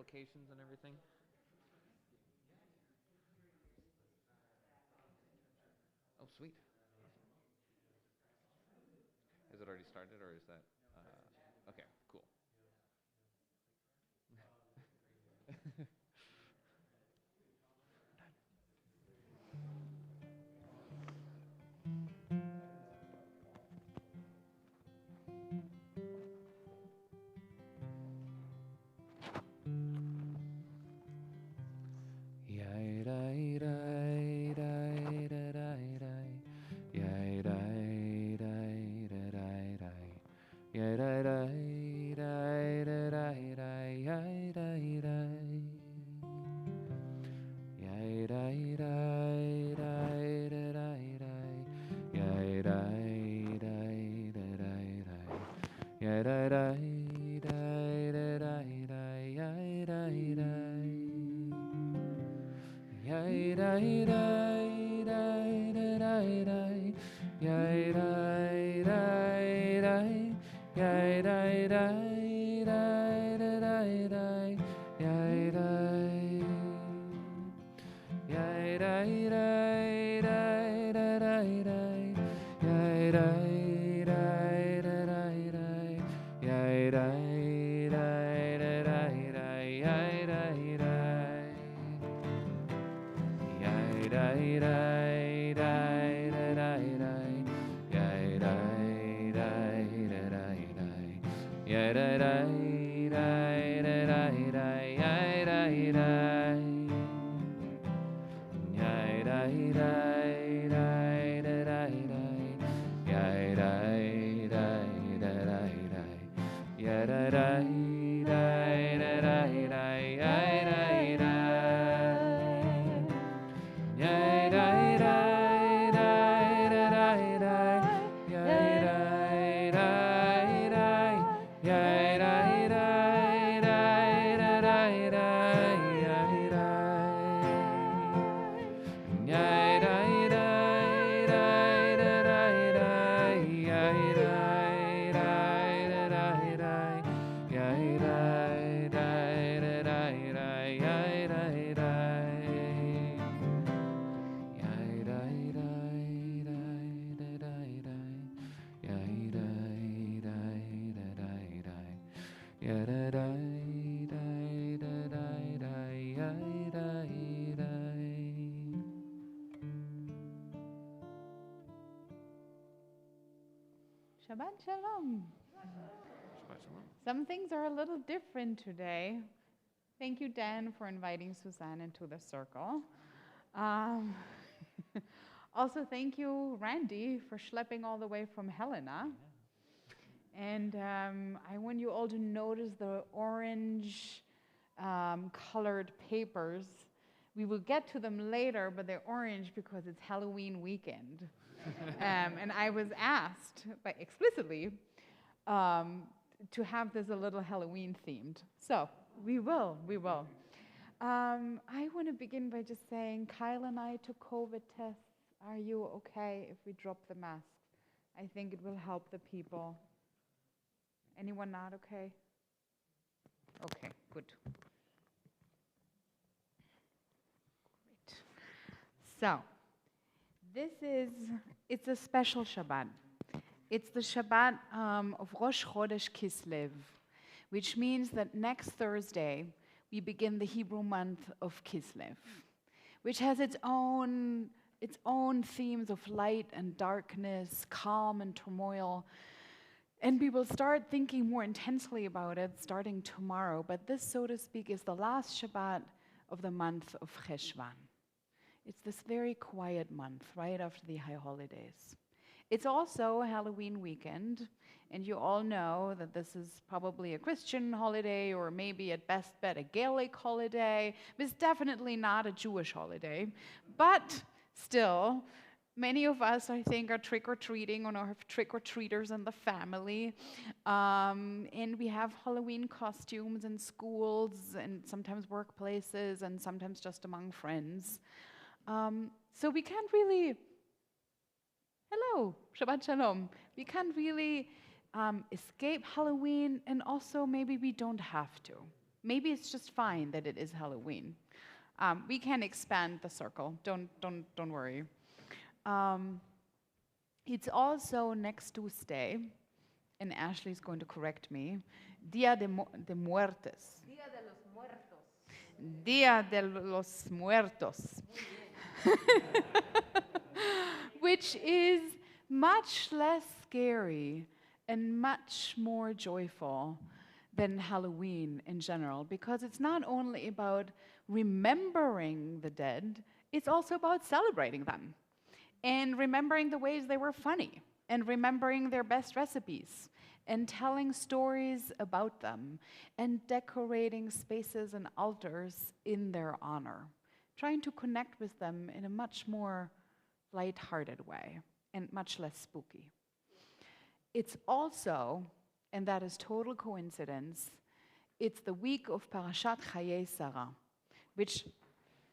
applications and everything? Oh, sweet. Has it already started, or is that... okay, cool. Shabbat Shalom. Shabbat Shalom. Some things are a little different today. Thank you, Dan, for inviting Suzanne into the circle. Also, thank you, Randy, for schlepping all the way from Helena. And I want you all to notice the orange colored papers. We will get to them later, but they're orange because it's Halloween weekend. And I was asked explicitly to have this a little Halloween themed. So we will. I want to begin by just saying, Kyle and I took COVID tests. Are you okay if we drop the masks? I think it will help the people. Anyone not okay? Okay, good. Great. So, it's a special Shabbat. It's the Shabbat of Rosh Chodesh Kislev, which means that next Thursday we begin the Hebrew month of Kislev, which has its own themes of light and darkness, calm and turmoil. And we will start thinking more intensely about it starting tomorrow. But this, so to speak, is the last Shabbat of the month of Cheshvan. It's this very quiet month right after the high holidays. It's also Halloween weekend, and you all know that this is probably a Christian holiday, or maybe at best bet a Gaelic holiday. It's definitely not a Jewish holiday, but still, many of us, I think, are trick-or-treating or have trick-or-treaters in the family. And we have Halloween costumes in schools and sometimes workplaces and sometimes just among friends. So we can't really, hello, Shabbat Shalom. We can't really escape Halloween, and also maybe we don't have to. Maybe it's just fine that it is Halloween. We can expand the circle. Don't worry. It's also next Tuesday, and Ashley's going to correct me, Dia de Muertos. Día de los Muertos. Dia de los Muertos. Which is much less scary and much more joyful than Halloween in general, because it's not only about remembering the dead, it's also about celebrating them and remembering the ways they were funny and remembering their best recipes and telling stories about them and decorating spaces and altars in their honor, trying to connect with them in a much more lighthearted way and much less spooky. It's also, and that is total coincidence, it's the week of Parashat Chayei Sarah, which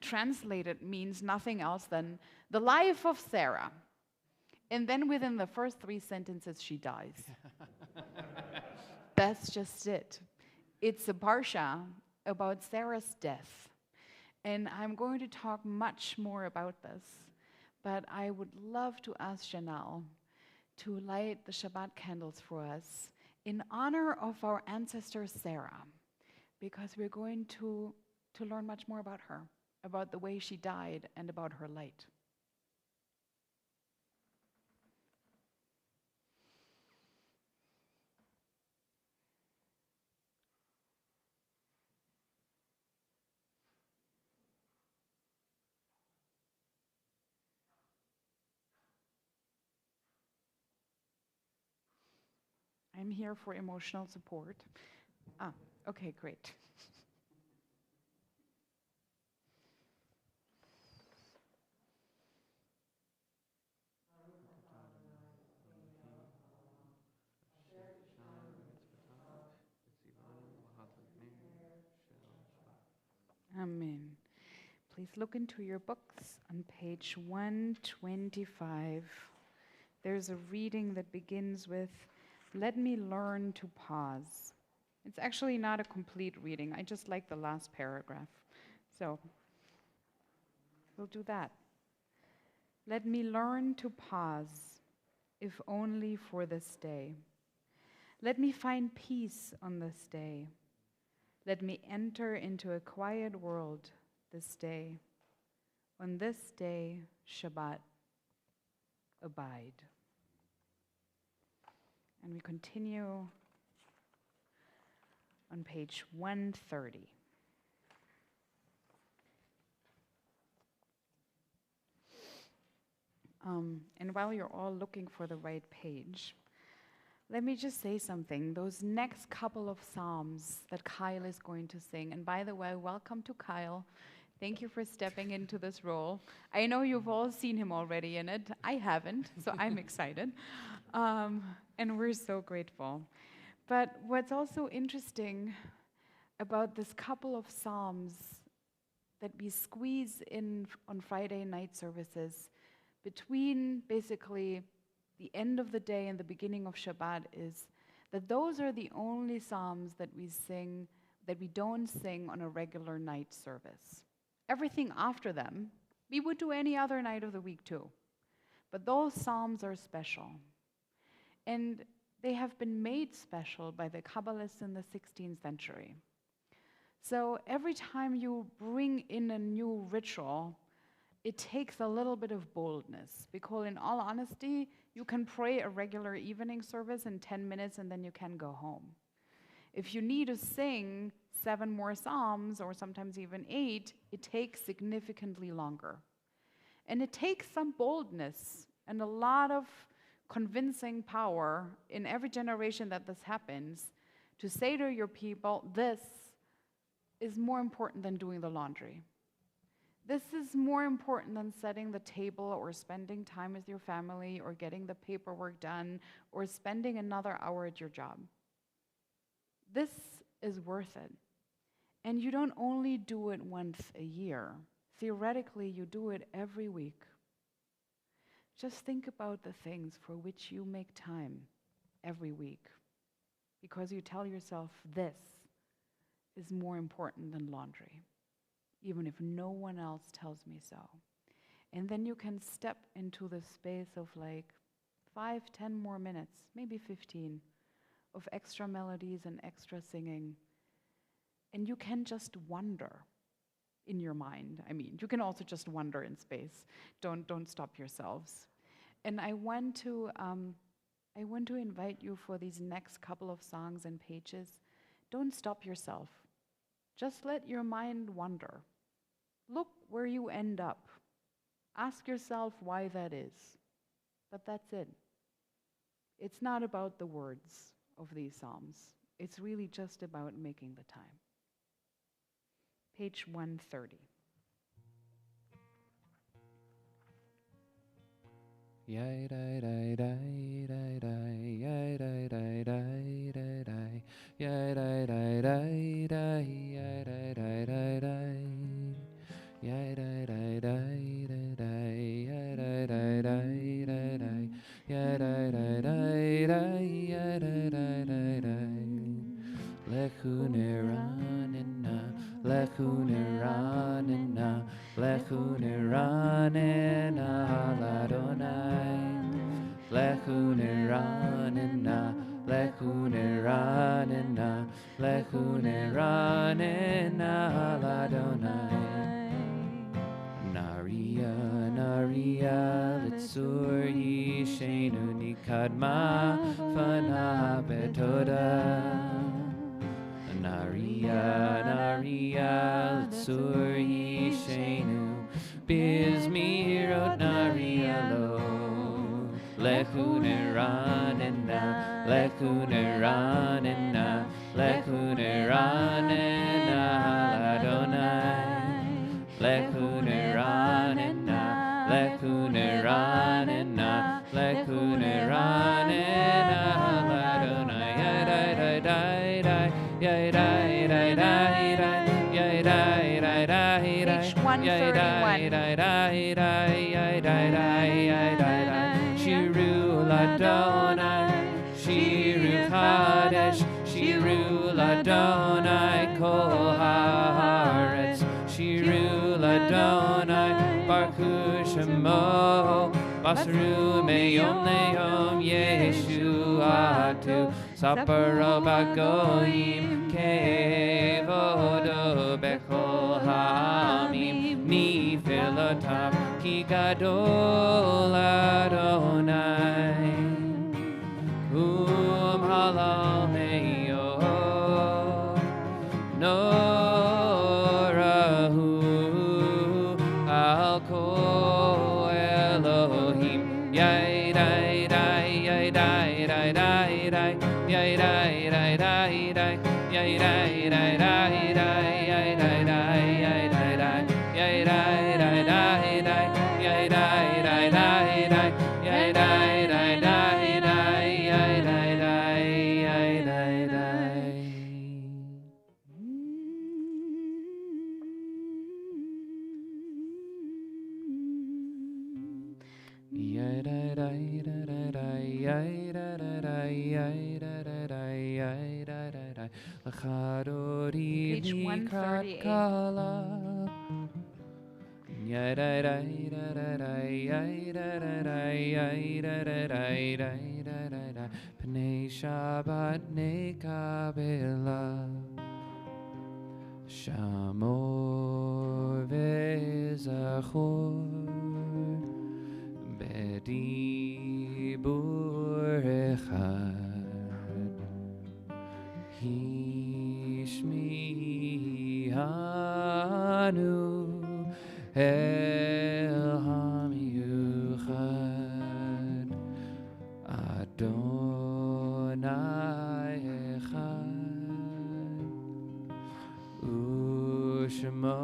translated means nothing else than the life of Sarah. And then within the first 3 sentences, she dies. That's just it. It's a parsha about Sarah's death. And I'm going to talk much more about this, but I would love to ask Janelle to light the Shabbat candles for us in honor of our ancestor Sarah, because we're going to learn much more about her, about the way she died and about her light. I'm here for emotional support. Okay, great. Amen. Please look into your books on page 125. There's a reading that begins with, "Let me learn to pause." It's actually not a complete reading. I just like the last paragraph. So we'll do that. Let me learn to pause, if only for this day. Let me find peace on this day. Let me enter into a quiet world this day. On this day, Shabbat, abide. And we continue on page 130. And while you're all looking for the right page, let me just say something. Those next couple of psalms that Kyle is going to sing, and by the way, welcome to Kyle. Thank you for stepping into this role. I know you've all seen him already in it. I haven't, so I'm excited. And we're so grateful. But what's also interesting about this couple of psalms that we squeeze in on Friday night services between basically the end of the day and the beginning of Shabbat is that those are the only psalms that we sing, that we don't sing on a regular night service. Everything after them, we would do any other night of the week too. But those psalms are special. And they have been made special by the Kabbalists in the 16th century. So every time you bring in a new ritual, it takes a little bit of boldness, because in all honesty, you can pray a regular evening service in 10 minutes and then you can go home. If you need to sing 7 more psalms, or sometimes even 8, it takes significantly longer. And it takes some boldness and a lot of convincing power in every generation that this happens to say to your people, this is more important than doing the laundry. This is more important than setting the table or spending time with your family or getting the paperwork done or spending another hour at your job. This is worth it. And you don't only do it once a year. Theoretically, you do it every week. Just think about the things for which you make time every week, because you tell yourself, this is more important than laundry, even if no one else tells me so. And then you can step into the space of like 5, 10 more minutes, maybe 15, of extra melodies and extra singing. And you can just wonder in your mind. I mean, you can also just wonder in space. Don't stop yourselves. And I want to invite you for these next couple of songs and pages. Don't stop yourself. Just let your mind wander. Look where you end up. Ask yourself why that is. But that's it. It's not about the words of these psalms. It's really just about making the time. Page 130. Page 131. Shiru Ladonai, Shiru Chodesh, Shiru Ladonai, Kol Haaretz, Shiru Ladonai, Baruch Shemo, Basru Meyom Le'yom Yeshuatu, Saparo Bagoyim, Kevodo Bechol Ha'amim, Nifilotav, Ki Gadol Adonai, Halal Meyo, Norahu, Al Ko Elohim, Yai Dai Dai Yai Dai Dai Dai Dai Yai Dai Dai Dai Dai Yai Dai Dai Dai Dai Yai Dai Dai Yai Dai Dai Yai Dai Dai Dai Dai Yai Dai Dai Dai Dai Yai Dai Dai Dai Dai Yai Dai Dai Yai Dai Dai. Yai Dai Dai Dai Dai Yai Dai Dai Yai Dai Dai Yai Dai Dai L'chadori Page 138. Kala. Yai Dai Dai Dai Dai Yai Dai Dai Yai Dai Dai Dai Dai Dai Pnei Shabbat Nekabela Shamor Vezachor Bedibur Echad Hishmihanu El Hamiyuchad Adonai Echad Ushmo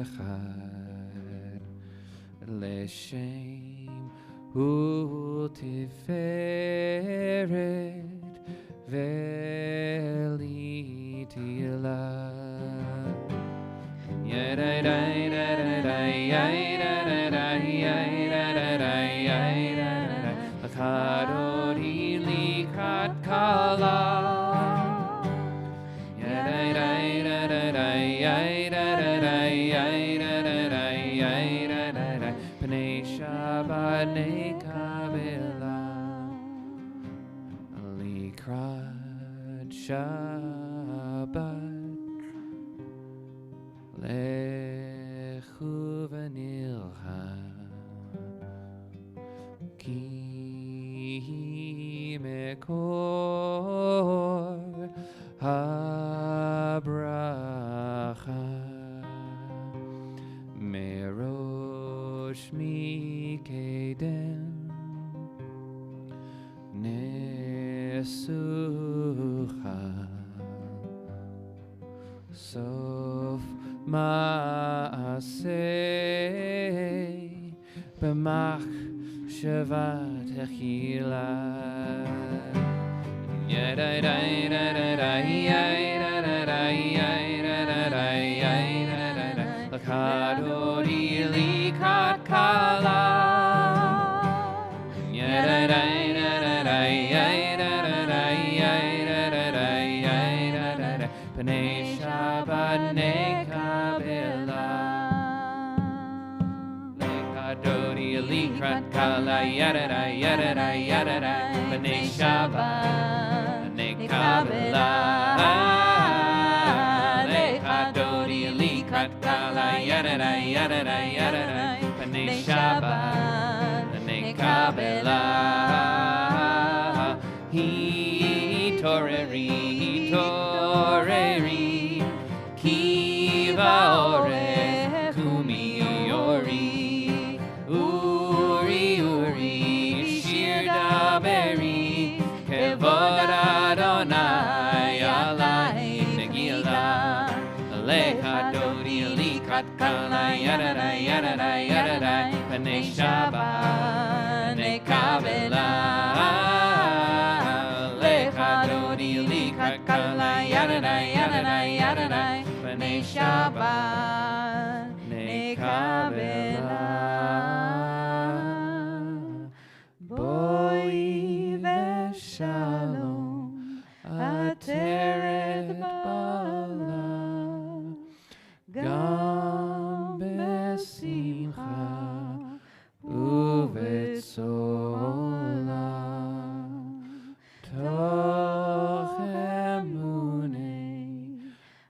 Echad Leshem Utiferet Velitila Yai Dai Dai Dai Dai Yai Dai Dai Yai Dai Dai Yai Dai Dai L'chadori Likrat Kala Yai Dai Dai Shabbat lechu v'nilcha ki mekor habracha merosh mikedem nesucha sof maaseh b'machshava techila L'chadodi likat kala P'nei Shabbat nekabela L'chadodi likat kala P'nei Shabbat nekabela L'chadodi likat kala P'nei Shabbat nekabela Toreri, kiva ore, kumi ori, uri, shir daberi, kevod Adonai alai negila, lecha dodi likat kala yadadai, p'nei Shabbat nekabela. P'nei Shabbat nekabela Boi v'shalom ateret bala gam besimcha uvetzola toch emunei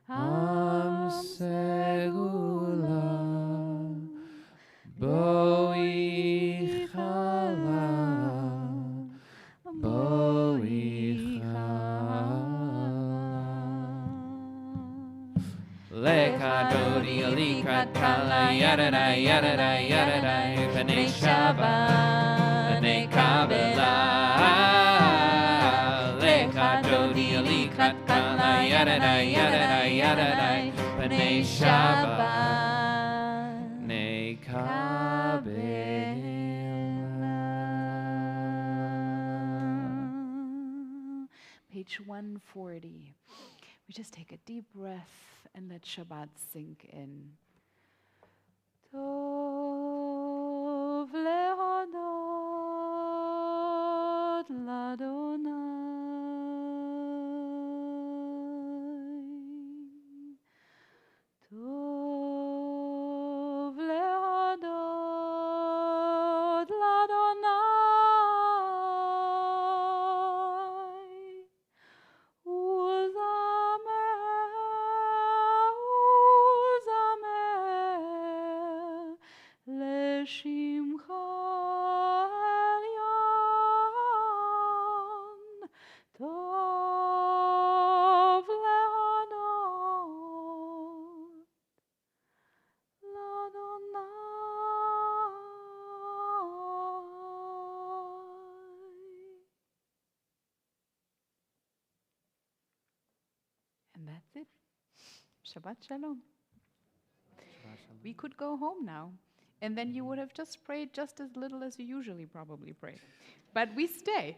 am segula boi chala lekadodi likat kala yadadai p'nei Shabbat nekabela lekadodi likat kala yadadai p'nei Shabbat nekabela. Page 140. We just take a deep breath and let Shabbat sink in. Tov lehodot l'Adonai. Tov lehodot l'Adonai. And that's it. Shabbat Shalom. We could go home now. And then you would have just prayed just as little as you usually probably pray. But we stay.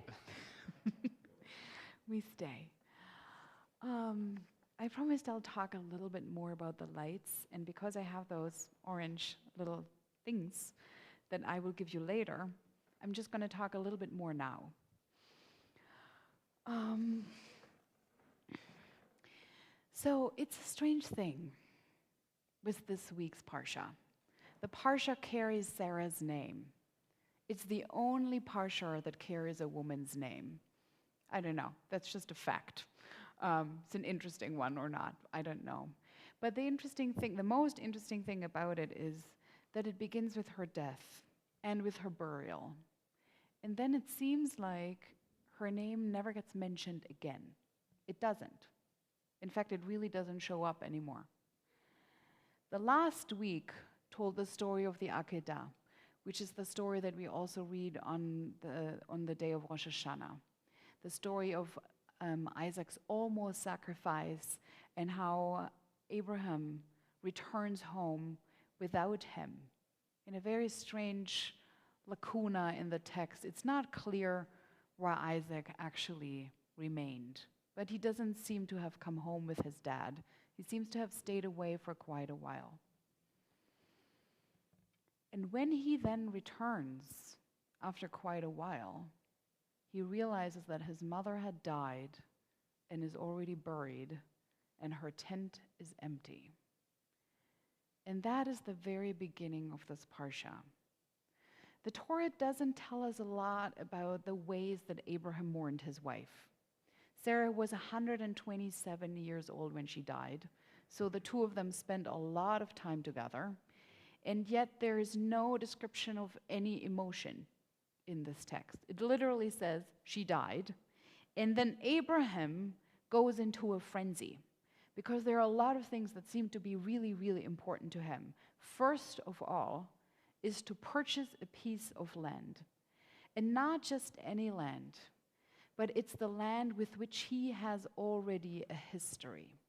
We stay. I promised I'll talk a little bit more about the lights. And because I have those orange little things that I will give you later, I'm just going to talk a little bit more now. So it's a strange thing with this week's Parsha. The Parsha carries Sarah's name. It's the only Parsha that carries a woman's name. I don't know, that's just a fact. It's an interesting one or not, I don't know. But the most interesting thing about it is that it begins with her death and with her burial. And then it seems like her name never gets mentioned again. It doesn't. In fact, it really doesn't show up anymore. The last week told the story of the Amidah, which is the story that we also read on the day of Rosh Hashanah. The story of Isaac's almost sacrifice and how Abraham returns home without him. In a very strange lacuna in the text, it's not clear where Isaac actually remained, but he doesn't seem to have come home with his dad. He seems to have stayed away for quite a while. And when he then returns, after quite a while, he realizes that his mother had died and is already buried, and her tent is empty. And that is the very beginning of this parsha. The Torah doesn't tell us a lot about the ways that Abraham mourned his wife. Sarah was 127 years old when she died, so the two of them spent a lot of time together, and yet there is no description of any emotion in this text. It literally says she died, and then Abraham goes into a frenzy because there are a lot of things that seem to be really, really important to him. First of all is to purchase a piece of land, and not just any land, but it's the land with which he has already a history.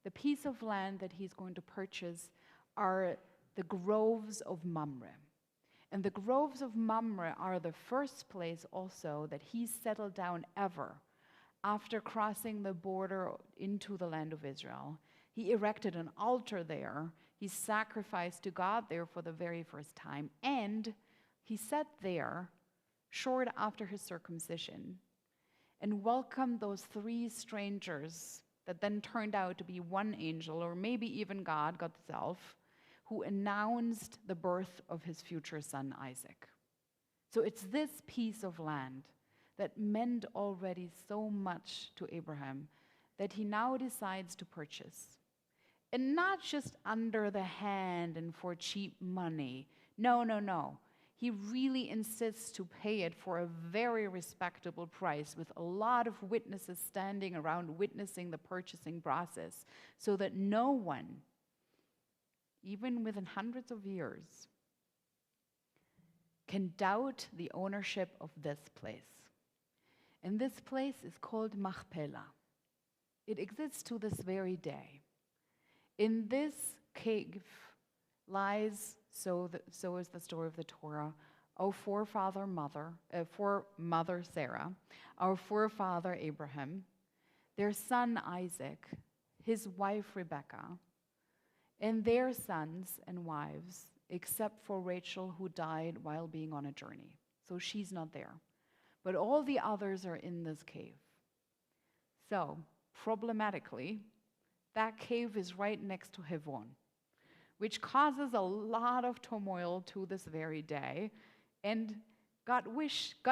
The piece of land that he's going to purchase are the groves of Mamre. And the groves of Mamre are the first place also that he settled down ever after crossing the border into the land of Israel. He erected an altar there. He sacrificed to God there for the very first time. And he sat there short after his circumcision and welcomed those three strangers that then turned out to be one angel, or maybe even God Himself, who announced the birth of his future son, Isaac. So it's this piece of land that meant already so much to Abraham that he now decides to purchase. And not just under the hand and for cheap money. No. He really insists to pay it for a very respectable price with a lot of witnesses standing around witnessing the purchasing process so that no one, even within hundreds of years, can doubt the ownership of this place. And this place is called Machpelah. It exists to this very day. In this cave lies, so is the story of the Torah, our mother Sarah, our forefather Abraham, their son Isaac, his wife Rebekah, and their sons and wives, except for Rachel, who died while being on a journey. So she's not there. But all the others are in this cave. So, problematically, that cave is right next to Hebron, which causes a lot of turmoil to this very day. And God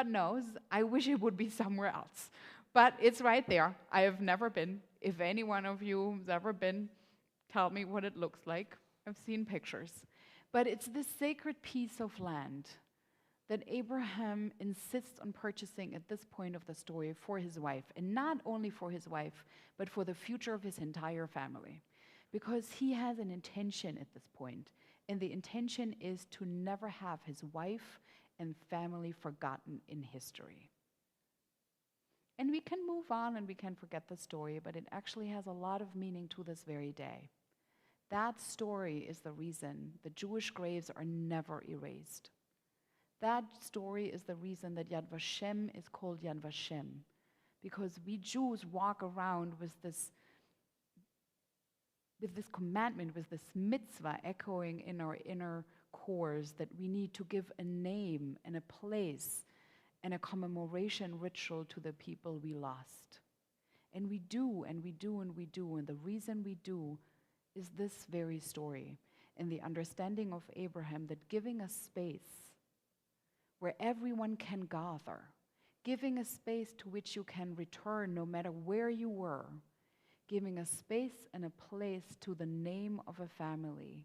knows, I wish it would be somewhere else. But it's right there. I have never been. If any one of you has ever been, tell me what it looks like. I've seen pictures. But it's this sacred piece of land that Abraham insists on purchasing at this point of the story for his wife. And not only for his wife, but for the future of his entire family. Because he has an intention at this point, and the intention is to never have his wife and family forgotten in history. And we can move on and we can forget the story, but it actually has a lot of meaning to this very day. That story is the reason the Jewish graves are never erased. That story is the reason that Yad Vashem is called Yad Vashem, because we Jews walk around with this commandment, with this mitzvah echoing in our inner cores that we need to give a name and a place and a commemoration ritual to the people we lost. And we do, and we do, and we do. And the reason we do is this very story and the understanding of Abraham that giving a space where everyone can gather, giving a space to which you can return no matter where you were, giving a space and a place to the name of a family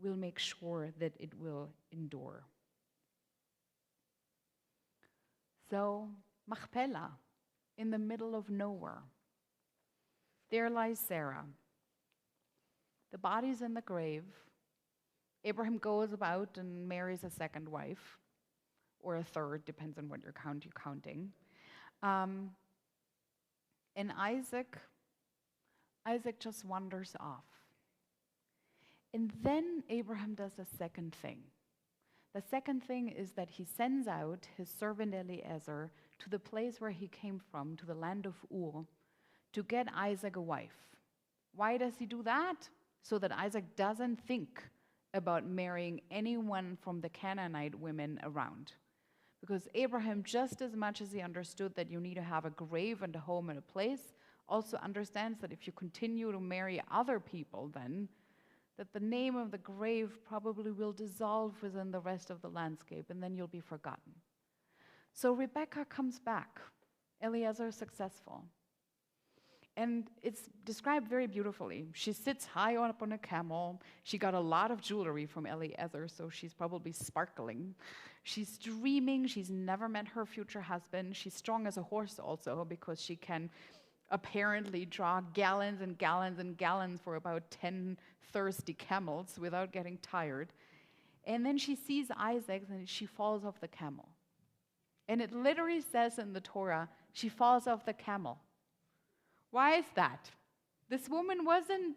will make sure that it will endure. So, Machpelah, in the middle of nowhere. There lies Sarah. The body's in the grave. Abraham goes about and marries a second wife, or a third, depends on what you're counting. And Isaac just wanders off. And then Abraham does a second thing. The second thing is that he sends out his servant Eliezer to the place where he came from, to the land of Ur, to get Isaac a wife. Why does he do that? So that Isaac doesn't think about marrying anyone from the Canaanite women around. Because Abraham, just as much as he understood that you need to have a grave and a home and a place, also understands that if you continue to marry other people, then that the name of the grave probably will dissolve within the rest of the landscape, and then you'll be forgotten. So Rebecca comes back. Eliezer is successful. And it's described very beautifully. She sits high up on a camel. She got a lot of jewelry from Eliezer, so she's probably sparkling. She's dreaming. She's never met her future husband. She's strong as a horse also, because she can apparently draw gallons and gallons and gallons for about 10 thirsty camels without getting tired. And then she sees Isaac and she falls off the camel. And it literally says in the Torah, she falls off the camel. Why is that? This woman wasn't,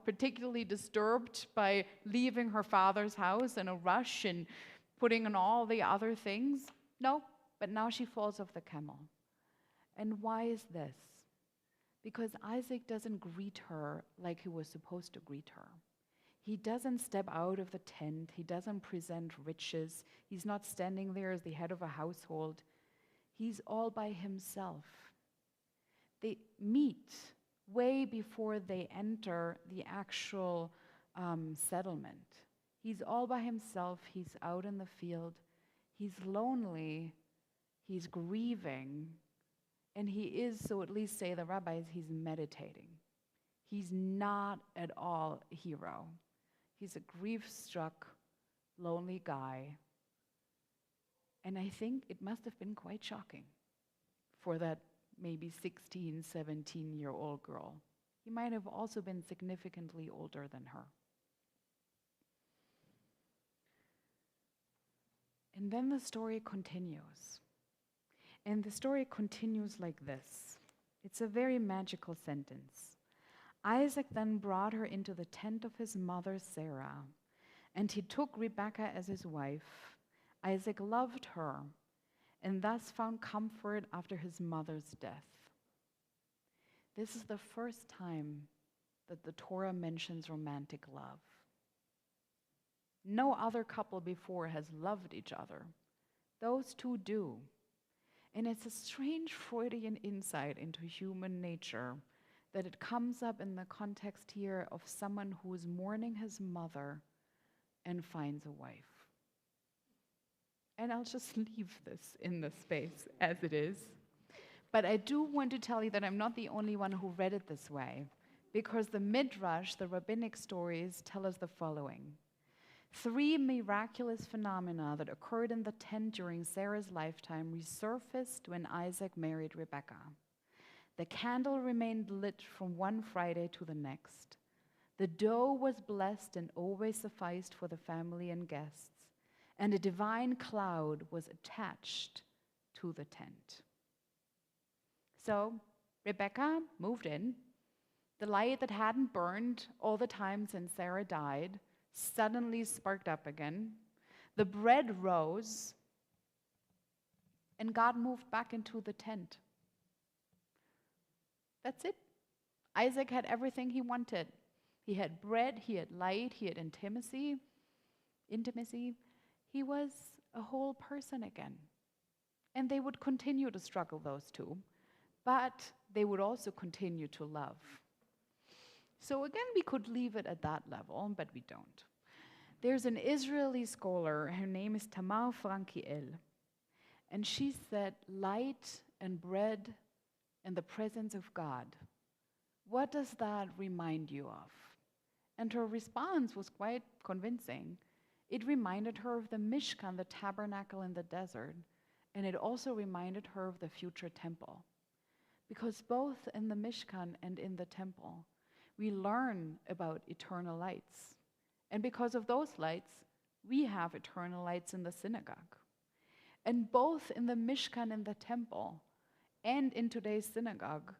particularly disturbed by leaving her father's house in a rush and putting on all the other things. No, but now she falls off the camel. And why is this? Because Isaac doesn't greet her like he was supposed to greet her. He doesn't step out of the tent. He doesn't present riches. He's not standing there as the head of a household. He's all by himself. They meet way before they enter the actual settlement. He's all by himself. He's out in the field. He's lonely. He's grieving. And he is, so at least say the rabbis, he's meditating. He's not at all a hero. He's a grief-struck, lonely guy. And I think it must have been quite shocking for that maybe 16, 17-year-old girl. He might have also been significantly older than her. And then the story continues. And the story continues like this. It's a very magical sentence. Isaac then brought her into the tent of his mother Sarah, and he took Rebekah as his wife. Isaac loved her, and thus found comfort after his mother's death. This is the first time that the Torah mentions romantic love. No other couple before has loved each other. Those two do. And it's a strange Freudian insight into human nature that it comes up in the context here of someone who is mourning his mother and finds a wife. And I'll just leave this in the space as it is. But I do want to tell you that I'm not the only one who read it this way, because the Midrash, the rabbinic stories, tell us the following. 3 miraculous phenomena that occurred in the tent during Sarah's lifetime resurfaced when Isaac married Rebekah. The candle remained lit from one Friday to the next. The dough was blessed and always sufficed for the family and guests. And a divine cloud was attached to the tent. So Rebekah moved in. The light that hadn't burned all the time since Sarah died suddenly sparked up again. The bread rose, and God moved back into the tent. That's it. Isaac had everything he wanted. He had bread, he had light, he had intimacy. He was a whole person again. And they would continue to struggle, those two, but they would also continue to love. So again, we could leave it at that level, but we don't. There's an Israeli scholar, her name is Tamar Frankiel, And she said, light and bread and the presence of God. What does that remind you of? And her response was quite convincing. It reminded her of the Mishkan, the tabernacle in the desert, and it also reminded her of the future temple. Because both in the Mishkan and in the temple, we learn about eternal lights. And because of those lights, we have eternal lights in the synagogue. And both in the Mishkan and the temple, and in today's synagogue,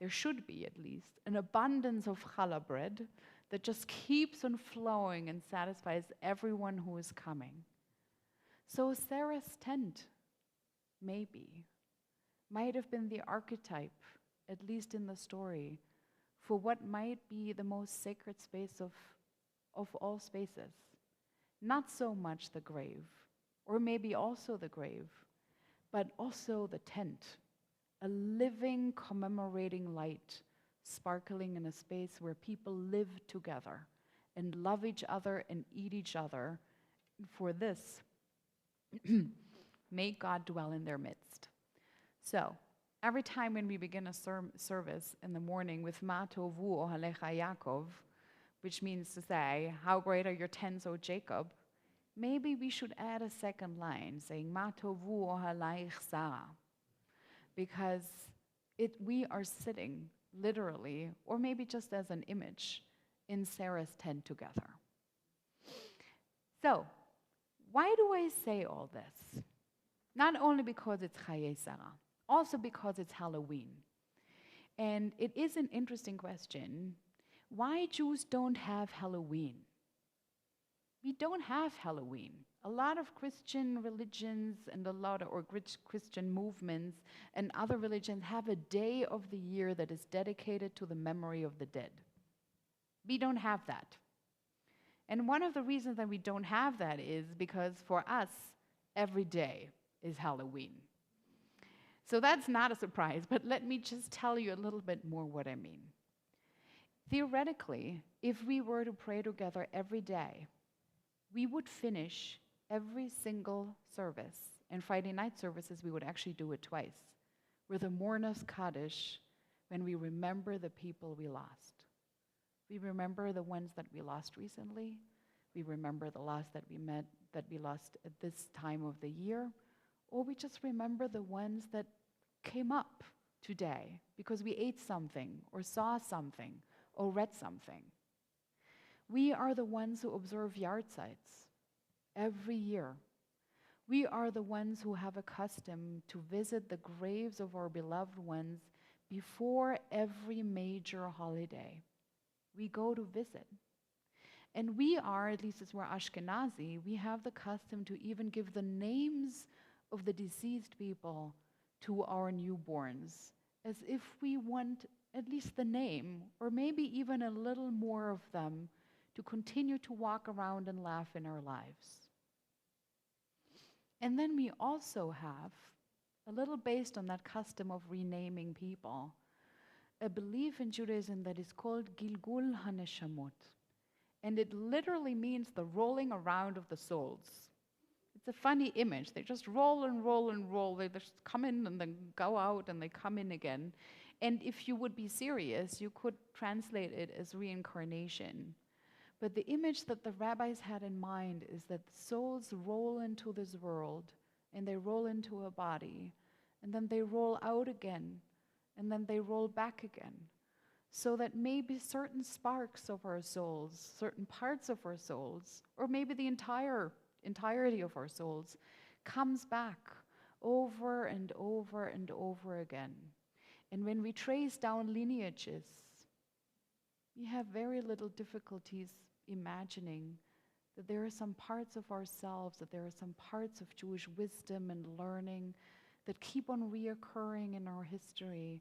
there should be at least an abundance of challah bread that just keeps on flowing and satisfies everyone who is coming. So Sarah's tent, maybe, might have been the archetype, at least in the story, for what might be the most sacred space of all spaces. Not so much the grave, or maybe also the grave, but also the tent, a living, commemorating light, sparkling in a space where people live together and love each other and eat each other. For this, may God dwell in their midst. So, every time when we begin a service in the morning with Ma Tovu Ohalecha Yaakov, which means to say, how great are your tents, O Jacob, maybe we should add a second line saying, Ma Tovu Ohaleich Sarah, because we are sitting literally, or maybe just as an image, in Sarah's tent together. So, why do I say all this? Not only because it's Chaye Sarah, also because it's Halloween. And it is an interesting question, why Jews don't have Halloween. We don't have Halloween. A lot of Christian religions and or Christian movements and other religions have a day of the year that is dedicated to the memory of the dead. We don't have that. And one of the reasons that we don't have that is because for us, every day is Halloween. So that's not a surprise, but let me just tell you a little bit more what I mean. Theoretically, if we were to pray together every day, we would finish every single service, and Friday night services, we would actually do it twice, with a mourner's Chodesh, when we remember the people we lost. We remember the ones that we lost recently. We remember the lost that we lost at this time of the year, or we just remember the ones that came up today because we ate something, or saw something, or read something. We are the ones who observe yard sites every year. We are the ones who have a custom to visit the graves of our beloved ones before every major holiday. We go to visit. And we are, at least as we're Ashkenazi, we have the custom to even give the names of the deceased people to our newborns, as if we want at least the name, or maybe even a little more of them, to continue to walk around and laugh in our lives. And then we also have, a little based on that custom of renaming people, a belief in Judaism that is called Gilgul HaNeshamot. And it literally means the rolling around of the souls. It's a funny image. They just roll and roll and roll. They just come in and then go out and they come in again. And if you would be serious, you could translate it as reincarnation. But the image that the rabbis had in mind is that souls roll into this world, and they roll into a body, and then they roll out again, and then they roll back again. So that maybe certain sparks of our souls, certain parts of our souls, or maybe the entirety of our souls, comes back over and over and over again. And when we trace down lineages, we have very little difficulties imagining that there are some parts of ourselves, that there are some parts of Jewish wisdom and learning that keep on reoccurring in our history,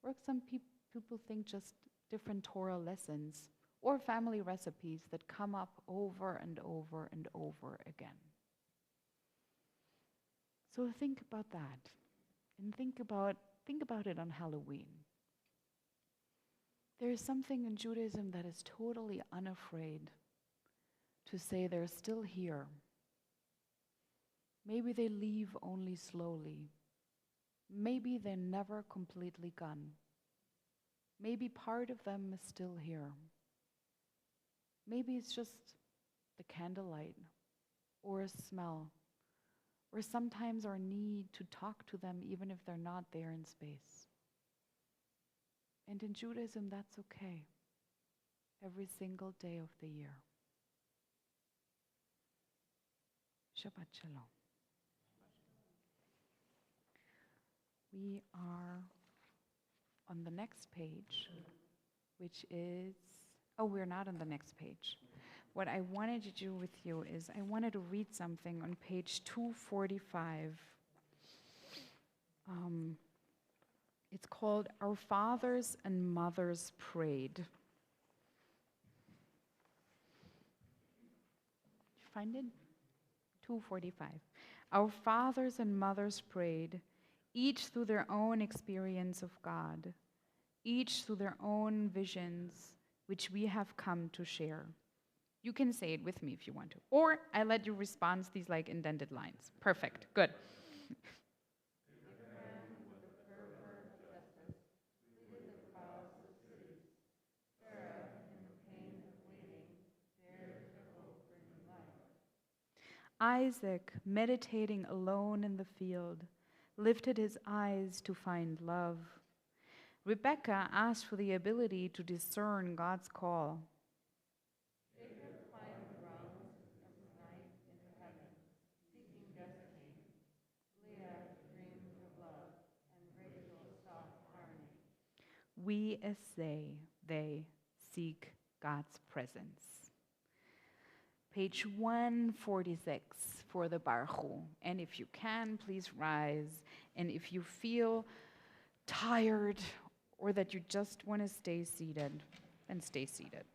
or some people think just different Torah lessons, or family recipes that come up over and over and over again. So think about that, and think about it on Halloween. There is something in Judaism that is totally unafraid to say they're still here. Maybe they leave only slowly. Maybe they're never completely gone. Maybe part of them is still here. Maybe it's just the candlelight, or a smell, or sometimes our need to talk to them even if they're not there in space. And in Judaism, that's okay. Every single day of the year. Shabbat Shalom. We are on the next page, which is, we're not on the next page. What I wanted to do with you is I wanted to read something on page 245. It's called Our Fathers and Mothers Prayed. Did you find it? 245. Our fathers and mothers prayed, each through their own experience of God, each through their own visions, which we have come to share. You can say it with me if you want to. Or I let you respond to these like indented lines. Perfect. Good. Isaac, meditating alone in the field, lifted his eyes to find love. Rebekah asked for the ability to discern God's call. Jacob climbed the rungs of his night into heaven, seeking destiny. Leah dreamed of love, and Rachel sought harmony. We as they seek God's presence. Page 146 for the Baruch Hu. And if you can, please rise. And if you feel tired or that you just want to stay seated, then stay seated.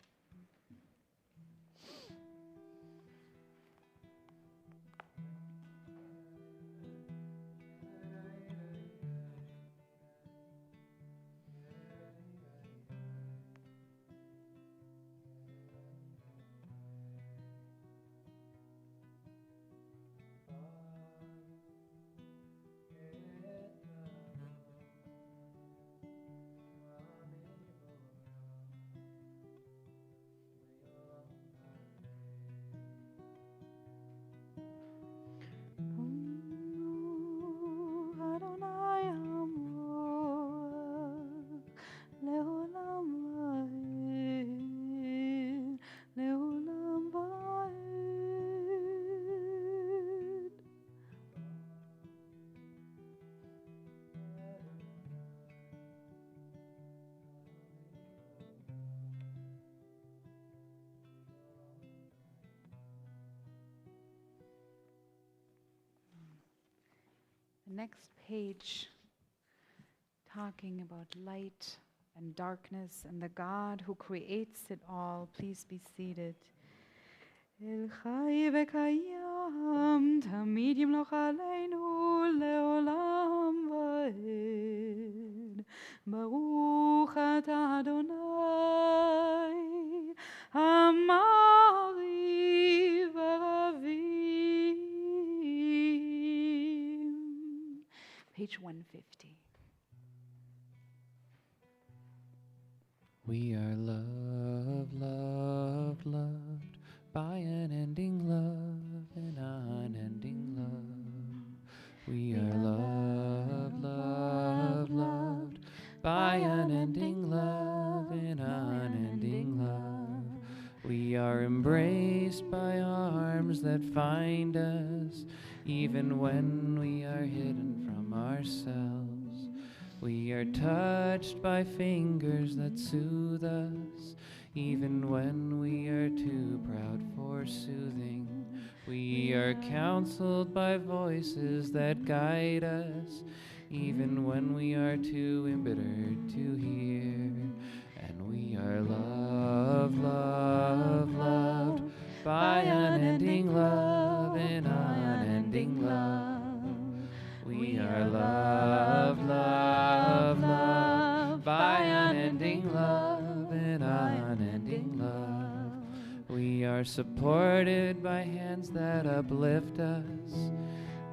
The next page, talking about light and darkness and the God who creates it all. Please be seated. El Chai v'kayam tamid yimloch aleinu leolam va'ed. Baruch atah Adonai Amari v'ravim. Page 150. We are loved, loved, loved by an ending love, an unending love. We are loved, loved, loved by an ending love, an unending love. We are embraced by arms that find us, even when we are hidden from ourselves. We are touched by fingers that soothe us, even when we are too proud for soothing. We are counseled by voices that guide us, even when we are too embittered to hear. And we are loved, loved, loved by unending love, an unending love. We are loved, loved, loved by unending love, an unending love. We are supported by hands that uplift us,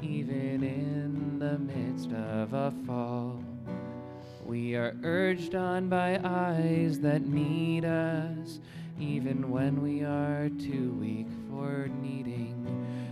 even in the midst of a fall. We are urged on by eyes that need us, even when we are too weak for needing.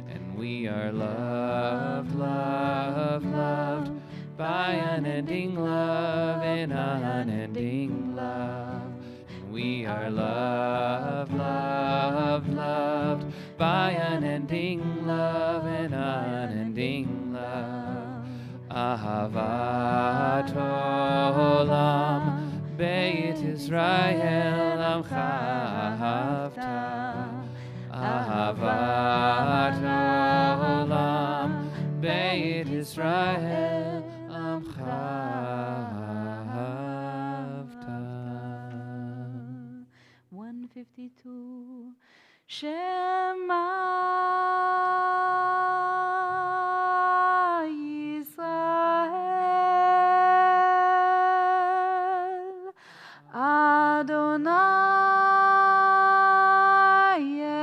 And we are loved, loved, loved by unending love and unending love. And we are loved, loved, loved by unending love and unending love. Ahavat olam Beit Israel amcha ahavta. Ahavat olam Beit Israel amcha ahavta. 152. Shema Yisrael Adonai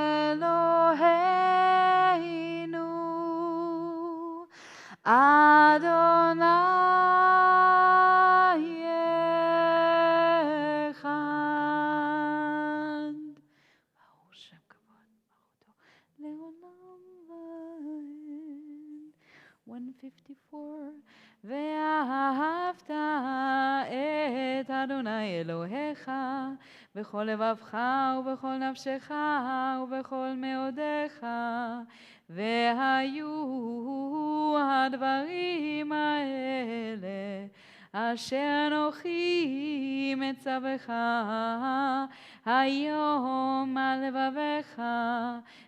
Eloheinu Adonai Echad. Baruch Shem Kavod Baruch Leolam Vaed. 154. ואהבת את אדוני אלוהיך בכל לבבך ובכל נפשך ובכל מאודיך, והיו הדברים האלה אשר אנוכי מצווך היום על לבביך,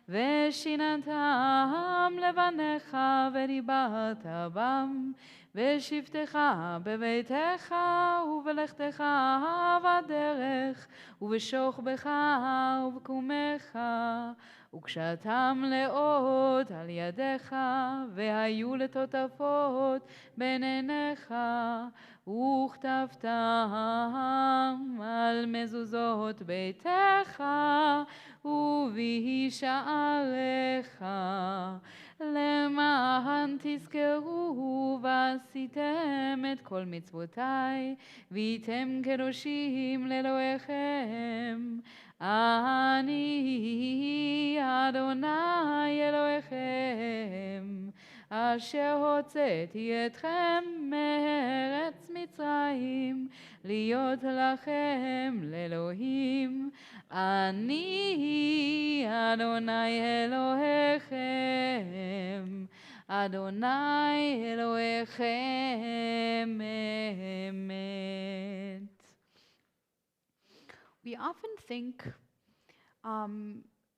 ושיננתם לבניך ודיברת בם, בשבתך בביתך ובלכתך בדרך ובשוכבך ובקומך, וקשתם לאות על ידיך, והיו לטוטפות בין עיניך, וכתבתם על מזוזות ביתך ובשעריך, למען תזכרו ועשיתם את כל מצוותיי, והייתם קדושים לאלוהיכם. אני אדוני אלוהיכם, אשר הוצאתי אתכם מארץ מצרים, להיות לכם לאלוהים. אני אדוני אלוהיכם, אדוני אלוהיכם אמת. We often think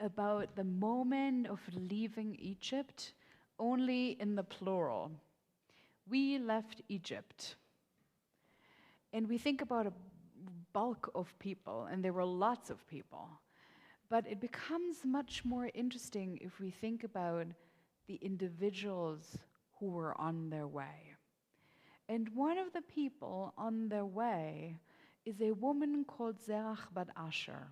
about the moment of leaving Egypt only in the plural. We left Egypt. And we think about a bulk of people, and there were lots of people. But it becomes much more interesting if we think about the individuals who were on their way. And one of the people on their way is a woman called Zerach bat Asher.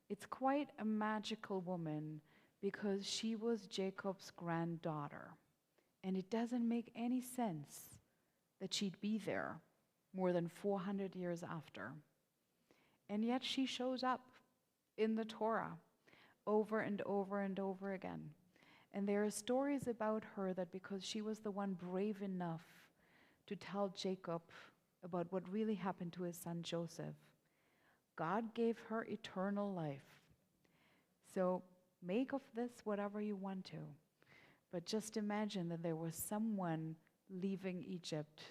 It's quite a magical woman because she was Jacob's granddaughter. And it doesn't make any sense that she'd be there more than 400 years after. And yet she shows up in the Torah over and over and over again. And there are stories about her that because she was the one brave enough to tell Jacob about what really happened to his son Joseph, God gave her eternal life. So make of this whatever you want to. But just imagine that there was someone leaving Egypt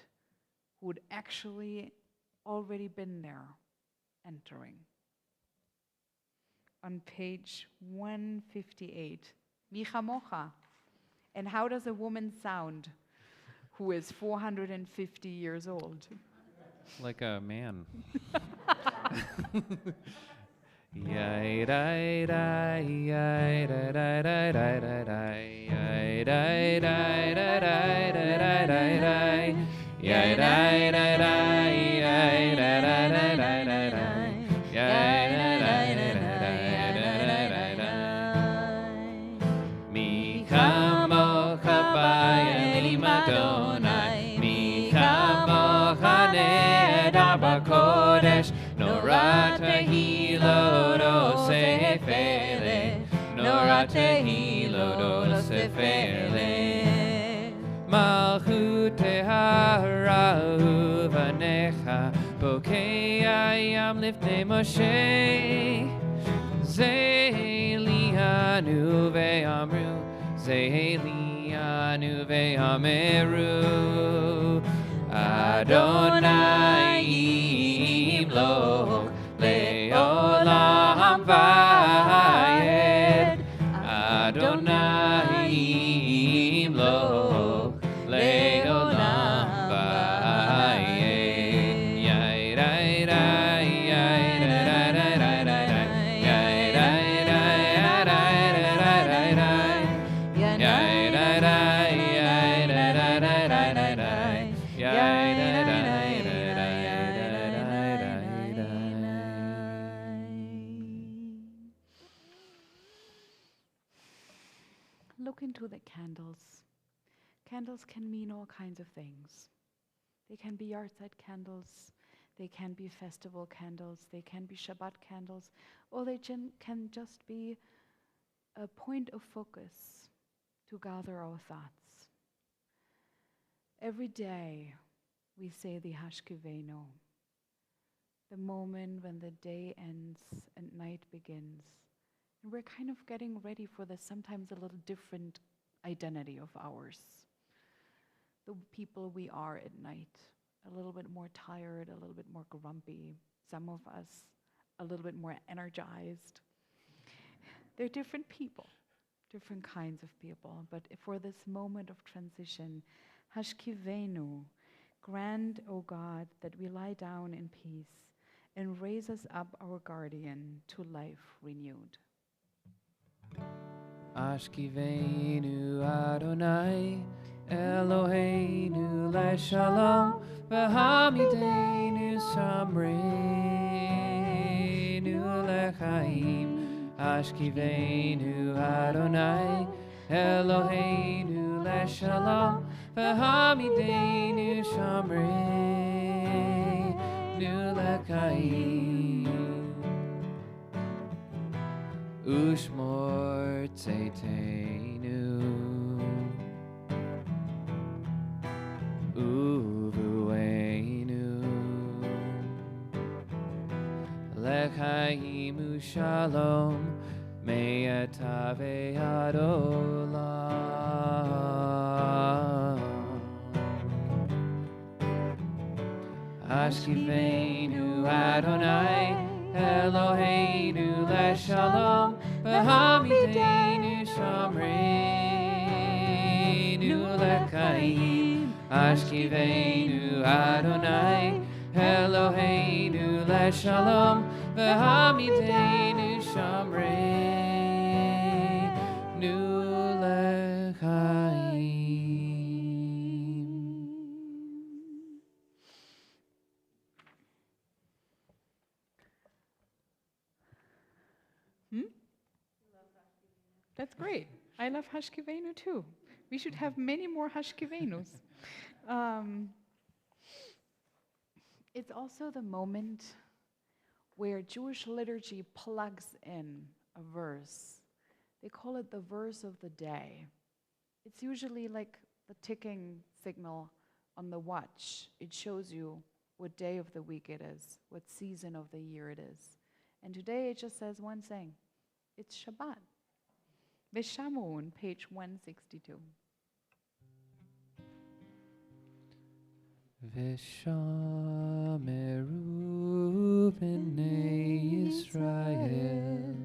who had actually already been there, entering. On page 158, Mi chamocha. And how does a woman sound who is 450 years old? Like a man. Mi chamocha HaKodesh, Nora Tehilo do Sefele, Nora Tehilo do Sefele. Malchut Teharahu Vanecha, Bokei Ayam Lifnei Moshe, Ze'elianu ve'amru, Ze'elianu ve'ameru, Adonai Imloch le'olam vayed, Adonai Imloch le'olam vayed. Yai-dai-dai, yai-dai-dai-dai-dai-dai, yai-dai-dai-dai-dai-dai-dai, yai-dai-dai, yai-dai-dai-dai-dai-dai, Look into the candles. Candles can mean all kinds of things. They can be yahrzeit candles, they can be festival candles, they can be Shabbat candles, or they can just be a point of focus to gather our thoughts. Every day we say the Hashkivenu, the moment when the day ends and night begins. And we're kind of getting ready for this sometimes a little different identity of ours. The people we are at night, a little bit more tired, a little bit more grumpy, some of us a little bit more energized. They're different people, different kinds of people, but for this moment of transition, Hashkivenu, grant, O God, that we lie down in peace and raise us up, our guardian, to life renewed. Ashkivenu Adonai Eloheinu leShalom v'hamidenu samreinu lechaim. Ashkivenu Adonai Eloheinu leShalom v'hamidenu samreinu lechaim. Ushmor Tzeitenu Uvuenu Lechaim Ushalom Me'atave Adolam. Ashkivenu Adonai Eloheinu leShalom v'hamidenu shamreinu lechaim. Ashkivenu Adonai Eloheinu leShalom v'hamidenu shamreinu lechaim. That's great. I love Hashkivenu too. We should have many more Hashkivenus. It's also the moment where Jewish liturgy plugs in a verse. They call it the verse of the day. It's usually like the ticking signal on the watch. It shows you what day of the week it is, what season of the year it is. And today it just says one thing. It's Shabbat. Veshamun, page 162. Veshameru b'nei Yisrael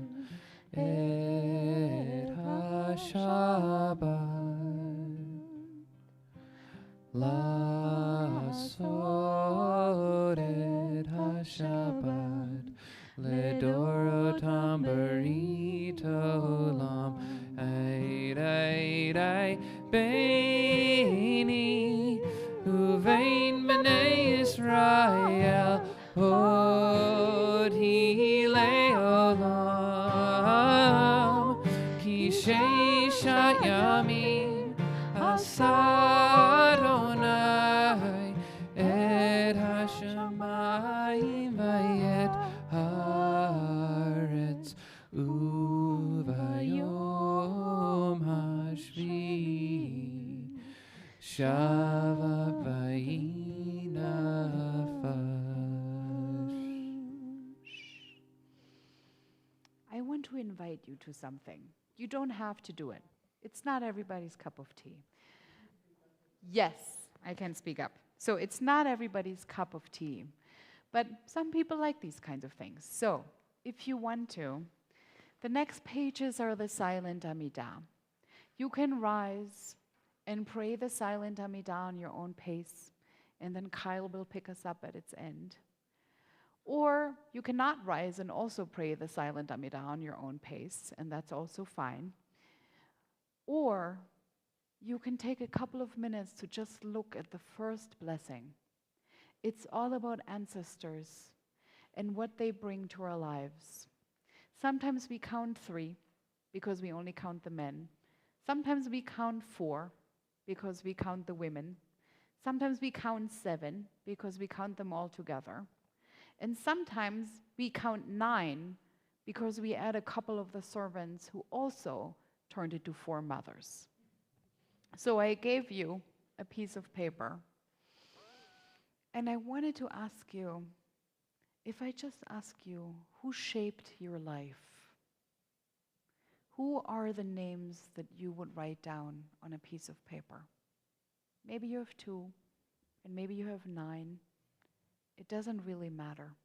et ha-Shabbat la'asot et ha-Shabbat ledorotam berit olam. Ay beini uvein b'nei Yisrael od hi le'olam ki sheisha yamim asa Adonai et hashamayim Shabbat I want to invite you to something. You don't have to do it. It's not everybody's cup of tea. Yes, I can speak up. So it's not everybody's cup of tea. But some people like these kinds of things. So if you want to, the next pages are the silent Amidah. You can rise and pray the silent Amidah on your own pace, and then Kyle will pick us up at its end. Or you cannot rise and also pray the silent Amidah on your own pace, and that's also fine. Or you can take a couple of minutes to just look at the first blessing. It's all about ancestors and what they bring to our lives. Sometimes we count 3 because we only count the men. Sometimes we count 4 because we count the women. Sometimes we count 7 because we count them all together. And sometimes we count 9 because we add a couple of the servants who also turned into 4 mothers. So I gave you a piece of paper. And I wanted to ask you, if I just ask you, who shaped your life? Who are the names that you would write down on a piece of paper? Maybe you have 2, and maybe you have 9. It doesn't really matter.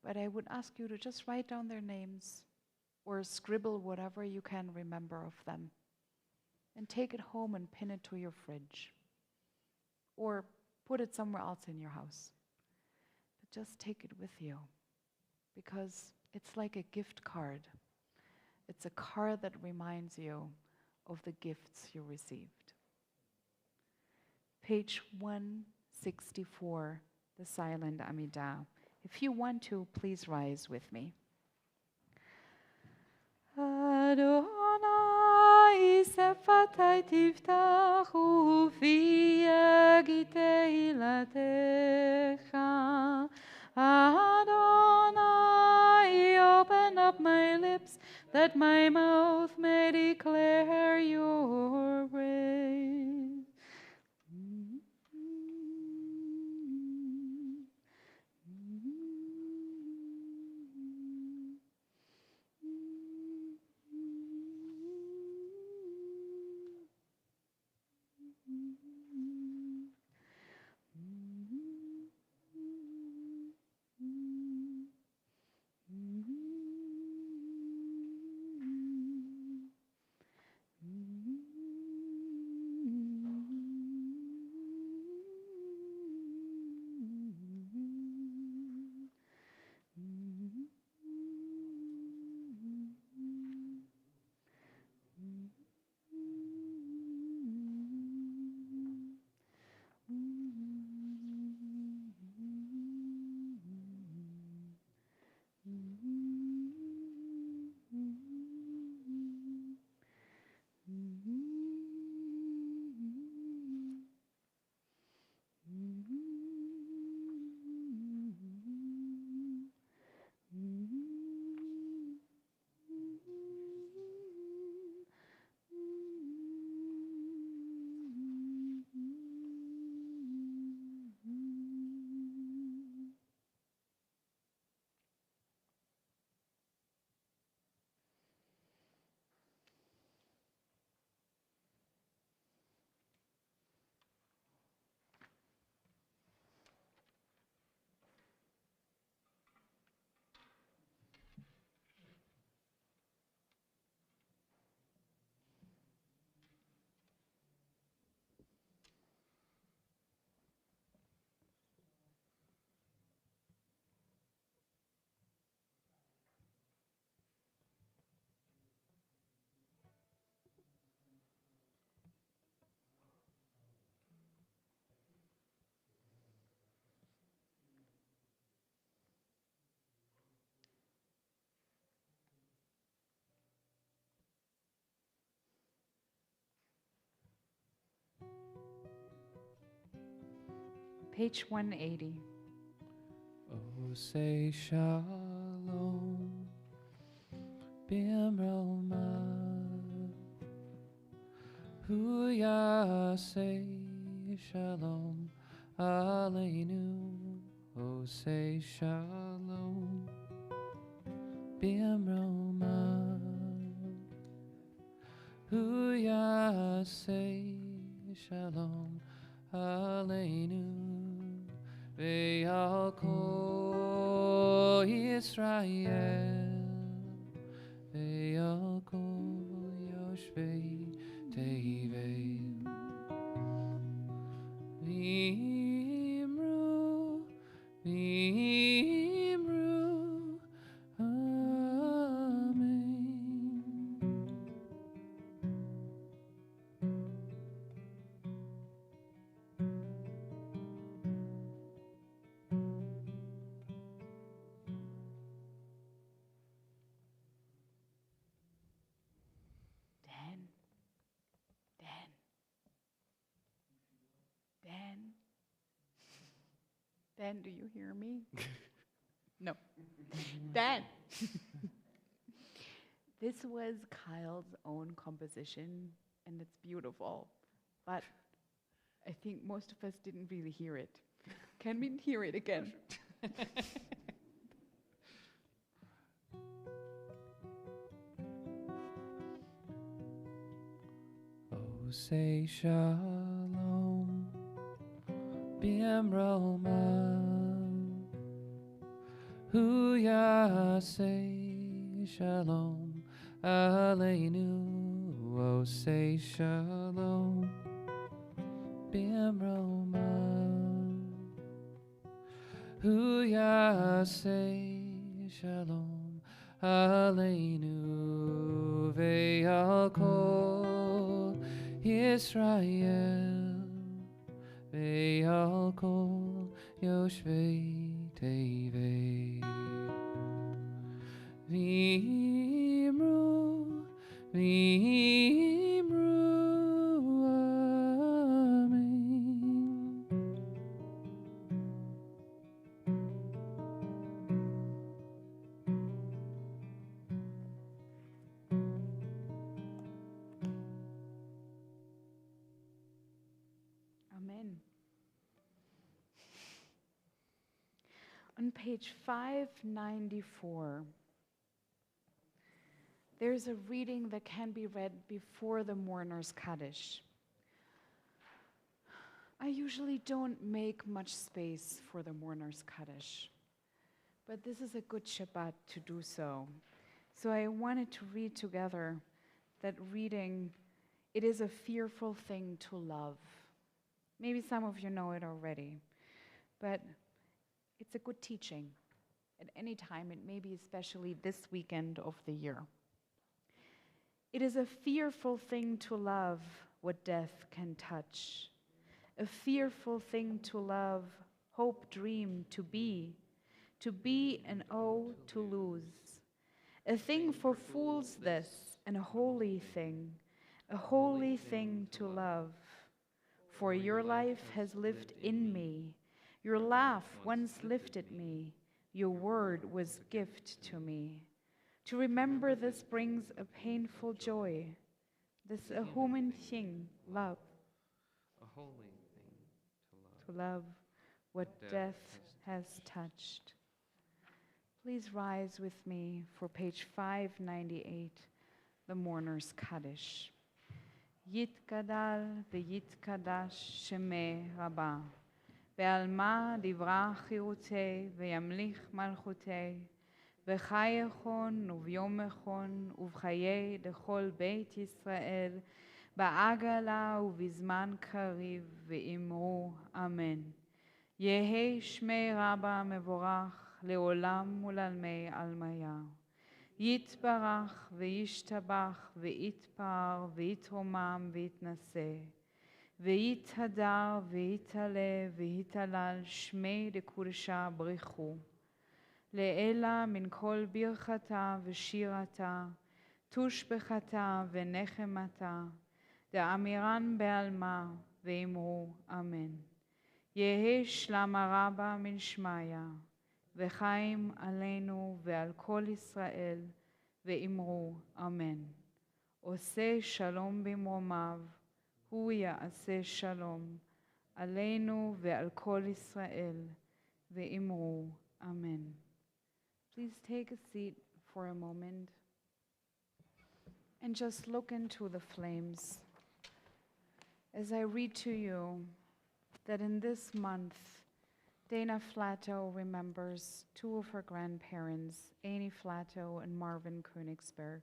But I would ask you to just write down their names or scribble whatever you can remember of them and take it home and pin it to your fridge or put it somewhere else in your house. But just take it with you because it's like a gift card. It's a card that reminds you of the gifts you received. Page 164, the silent Amidah. If you want to, please rise with me. Adonai sefatai tiftach ufi agitei latecha. Adonai, open up my lips that my mouth may declare your praise. Page 180. Oh, say shalom, bimroma, hu yaseh, Shalom Aleinu, Osei Shalom B'Amroma, Hu Yasei Shalom Aleinu Ve'al Kol Yisrael Ve'al Kol Yoshvei Tevel V'imru V'imru Amen. Dan, do you hear me? No. Dan! This was Kyle's own composition, and it's beautiful. But I think most of us didn't really hear it. Can we hear it again? Osei Shalom B'Amroma, Hu Yasei Shalom Aleinu, Osei Shalom B'Amroma, Hu Yasei Shalom Aleinu Ve'al Kol Yisrael Ve'al Kol Yoshvei Tevel V'imru V'imru Amen. Amen. On page 594, there's a reading that can be read before the mourner's Chodesh. I usually don't make much space for the mourner's Chodesh, but this is a good Shabbat to do so. So I wanted to read together that reading, "It is a fearful thing to love." Maybe some of you know it already, but it's a good teaching at any time, and maybe especially this weekend of the year. It is a fearful thing to love what death can touch. A fearful thing to love, hope, dream, to be and oh, to lose. A thing for fools this, and a holy thing to love. For your life has lived in me, your laugh once lifted me, your word was gift to me. To remember this brings a painful joy, this a human thing, love. A holy thing To love what death has touched. Please rise with me for page 598, the mourner's Chodesh. Yitkadal v'yitkadash shemeh rabba, ve'alma divra chirutei ve'yamlich malchutei, v'chayechon uvyomechon uvchaye dechol beit Yisrael, ba'agala ובזמן קריב ואמרו אמן. יהי שמי רבה מבורך לעולם ולעלמי עלמיה. יתברך וישתבח ויתפאר ויתרומם ויתנשא. ויתהדר ויתעלה ויתהלל שמי דקודשה בריחו. לאלה מן כל ברכתה ושירתה, תושבחתה ונחמתה, דאמירן בעלמה ואמרו אמן. יהי שלמה רבה מן שמיה, וחיים עלינו ועל כל ישראל, ואמרו אמן. עושה שלום במרומיו, הוא יעשה שלום עלינו ועל כל ישראל, ואמרו, Amen. Please take a seat for a moment and just look into the flames as I read to you that in this month, Dana Flatto remembers two of her grandparents, Annie Flatto and Marvin Königsberg.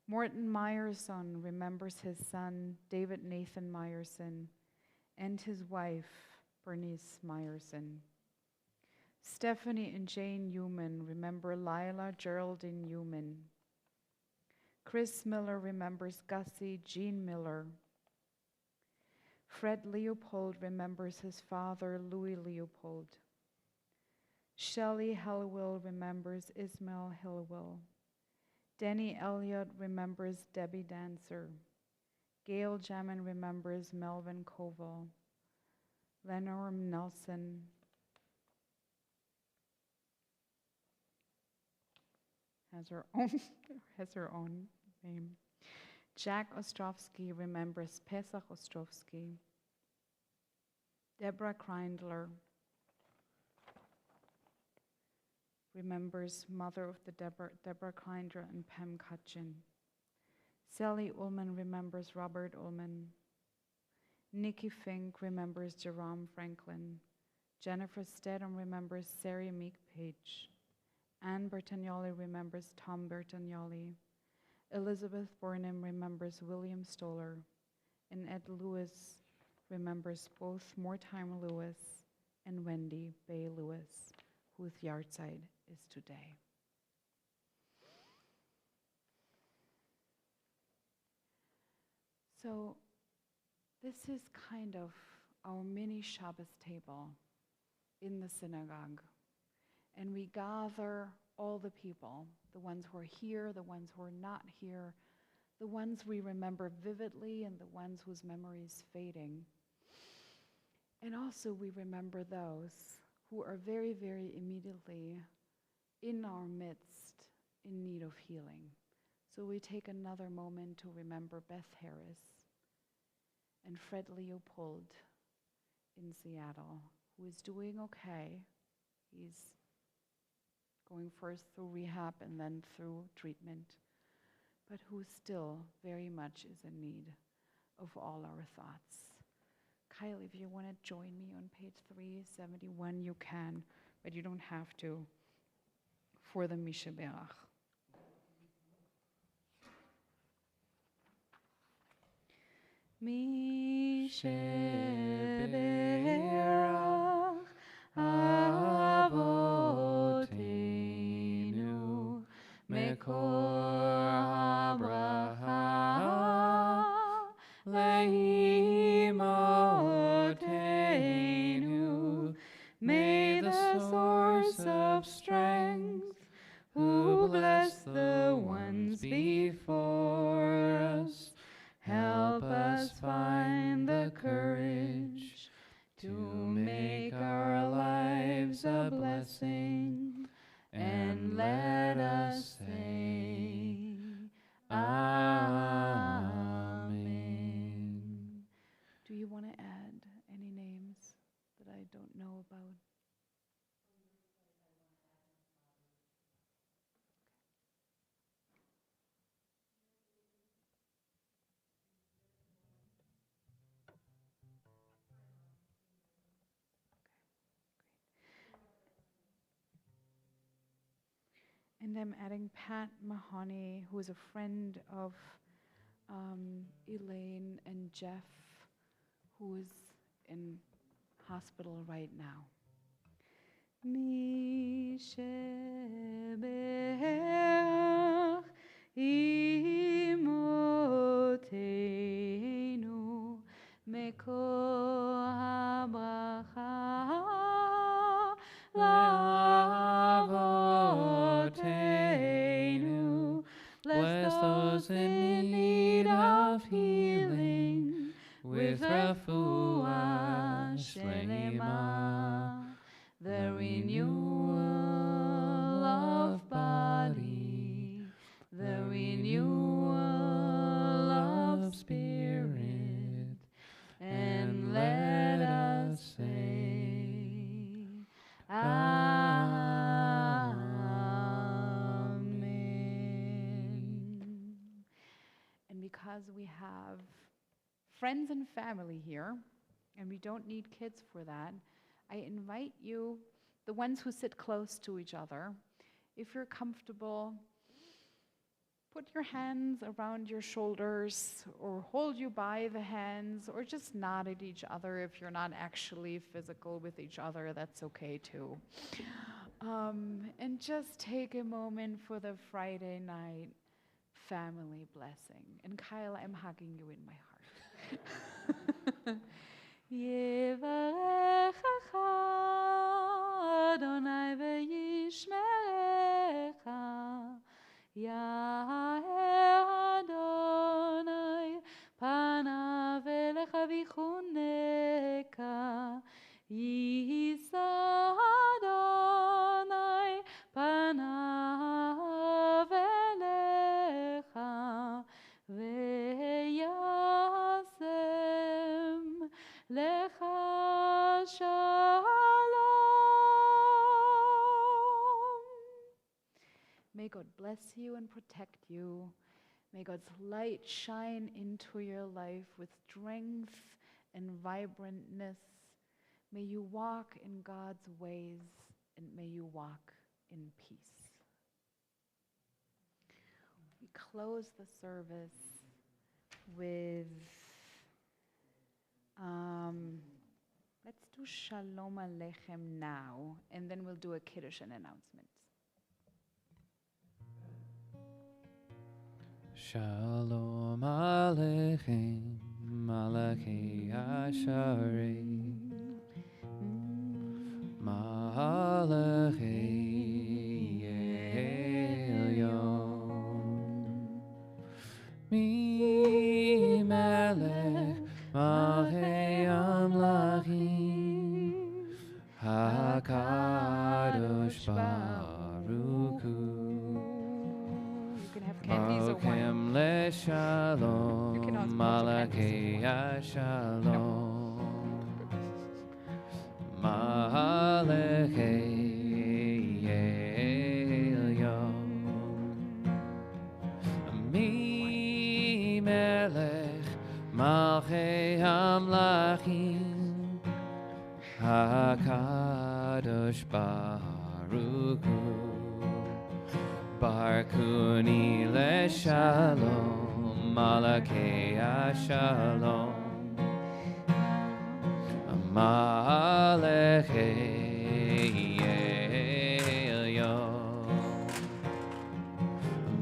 Morton Meyerson remembers his son, David Nathan Meyerson, and his wife, Bernice Meyerson. Stephanie and Jane Newman remember Lila Geraldine Newman. Chris Miller remembers Gussie Jean Miller. Fred Leopold remembers his father, Louis Leopold. Shelley Hillwell remembers Ismail Hillwell. Denny Elliott remembers Debbie Dancer. Gail Jamin remembers Melvin Koval. Lenore Nelson. Has her own name. Jack Ostrovsky remembers Pesach Ostrovsky. Deborah Kreindler remembers mother of the Deborah Kreindler and Pam Kutchin. Sally Ullman remembers Robert Ullman. Nikki Fink remembers Jerome Franklin. Jennifer Stedham remembers Sarah Meek Page. Anne Bertagnoli remembers Tom Bertagnoli. Elizabeth Burnham remembers William Stoller. And Ed Lewis remembers both Mortimer Lewis and Wendy Bay Lewis, whose yahrzeit is today. So this is kind of our mini Shabbos table in the synagogue. And we gather all the people, the ones who are here, the ones who are not here, the ones we remember vividly and the ones whose memory is fading. And also we remember those who are very, very immediately in our midst in need of healing. So we take another moment to remember Beth Harris and Fred Leopold in Seattle, who is doing okay. He's going first through rehab and then through treatment, but who still very much is in need of all our thoughts. Kylie, if you want to join me on page 371, you can, but you don't have to for the Mishaberach. Mishaberach Avotenu Mekor HaBracha Leimotenu. May the source of strength, who bless the ones before us, help us find the courage to make our lives a blessing, and let us say, Amen. Do you want to add any names that I don't know about? And I'm adding Pat Mahoney, who is a friend of Elaine and Jeff, who is in hospital right now. Misheberach imotenu mekor habracha Avotenu. Bless those in need of healing with refuah shlema, the renewal of body, the renewal of spirit, and let Amen. And because we have friends and family here, and we don't need kids for that, I invite you, the ones who sit close to each other, if you're comfortable, put your hands around your shoulders or hold you by the hands or just nod at each other. If you're not actually physical with each other, that's okay too. And just take a moment for the Friday night family blessing. And Kyle, I'm hugging you in my heart. Yevarechecha Adonai v'yishmerecha Ya'er Adonai panav elecha v'chuneka Yisa Adonai panav elecha v'yasem lecha shalom. May God bless you and protect you. May God's light shine into your life with strength and vibrantness. May you walk in God's ways and may you walk in peace. We close the service with, let's do Shalom Aleichem now, and then we'll do a Kiddush and announcements. Shalom Aleichem, Malachei Asharei, Malachei Elyon, Mi Melech Malchei Amlachim, HaKadosh Baruch Hu. Malchem leShalom, Malachei Shalom, Malachei Elyon, Mi Melech Malchei Amlachim, HaKadosh Baruch Hu. Barakuni leShalom, Malachei Shalom, Malachei Elyon,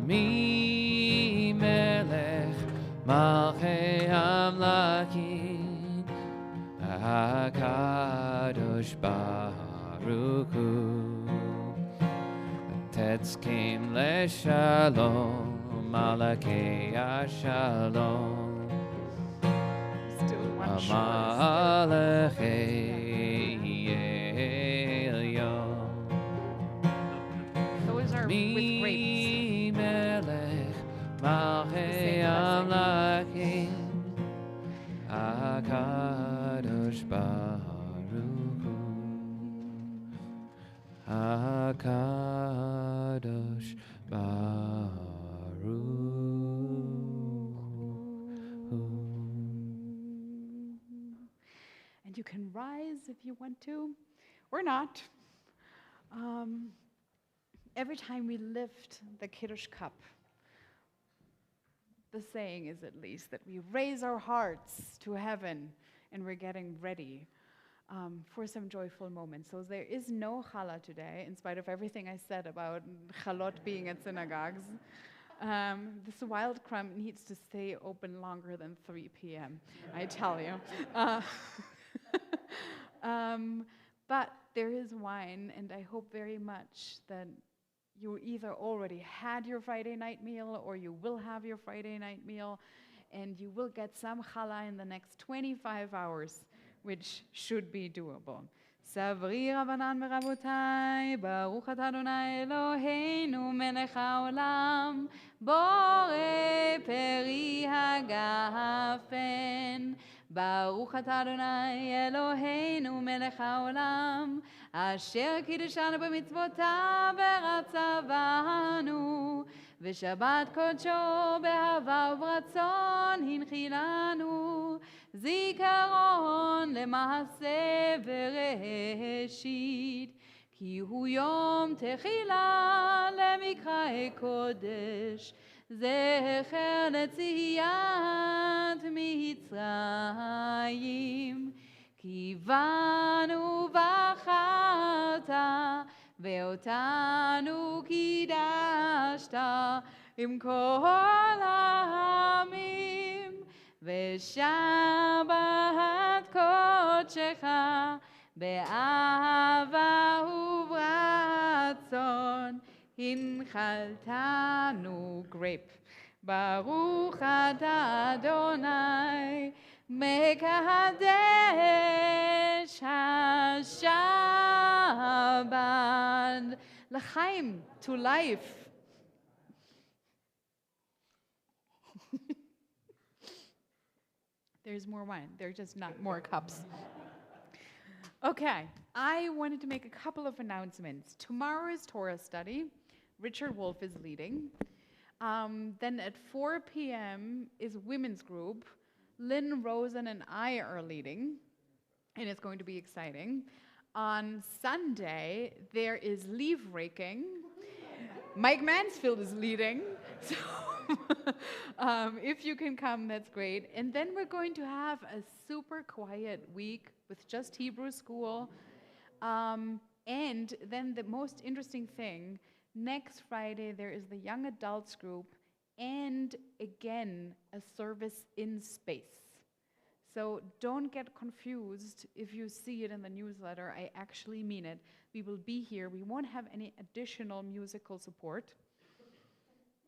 Mi Melech Malchei Amlachim, HaKadosh Baruch Hu. Tetzkein leShalom, Malachei Shalom, Still one short. Malachei Elyon, Those are with grapes. Mi Melech Malchei Same Amlachim, HaKadosh Baruch Hu, HaKadosh Baruch Hu. And you can rise if you want to, or not. Every time we lift the Kiddush cup, the saying is at least that we raise our hearts to heaven and we're getting ready for some joyful moments. So there is no challah today, in spite of everything I said about chalot being at synagogues. This wild crumb needs to stay open longer than 3 p.m., I tell you. But there is wine, and I hope very much that you either already had your Friday night meal or you will have your Friday night meal, and you will get some challah in the next 25 hours, which should be doable. Savri Rabbanan Merabotai, Baruch Atah Adonai Eloheinu Melech HaOlam, Borei Peri HaGafen, ברוך אתה אדוני אלוהינו מלך העולם, אשר קידשנו במצוותיו ורצה בנו, ושבת קודשו באהבה וברצון הנחילנו, זיכרון למעשה וראשית, כי הוא יום תחילה למקרא קודש, זכר לציית מצרים. כי בנו בחרת ואותנו קידשת עם כל העמים, ושבת קודשך באהבה וברצון הנחלתנו. גרייפ. ברוך אתה אדוני מקדש השבת. לחיים, to life. There's more wine. There's just not more cups. Okay, I wanted to make a couple of announcements. Tomorrow is Torah study. Richard Wolf is leading. Then at 4 p.m. is women's group. Lynn, Rosen, and I are leading, and it's going to be exciting. On Sunday, there is leaf raking. Mike Mansfield is leading, so if you can come, that's great. And then we're going to have a super quiet week with just Hebrew school. And then the most interesting thing, next Friday there is the young adults group and again a service in space. So don't get confused if you see it in the newsletter. I actually mean it. We will be here. We won't have any additional musical support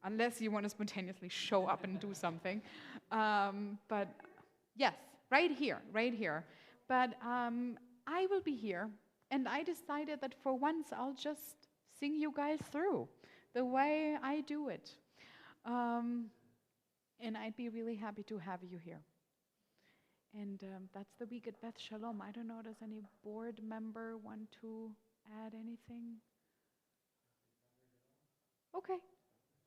unless you want to spontaneously show up and do something. But yes, right here. But I will be here, and I decided that for once I'll just sing you guys through the way I do it. And I'd be really happy to have you here. And that's the week at Beth Shalom. I don't know, does any board member want to add anything? Okay,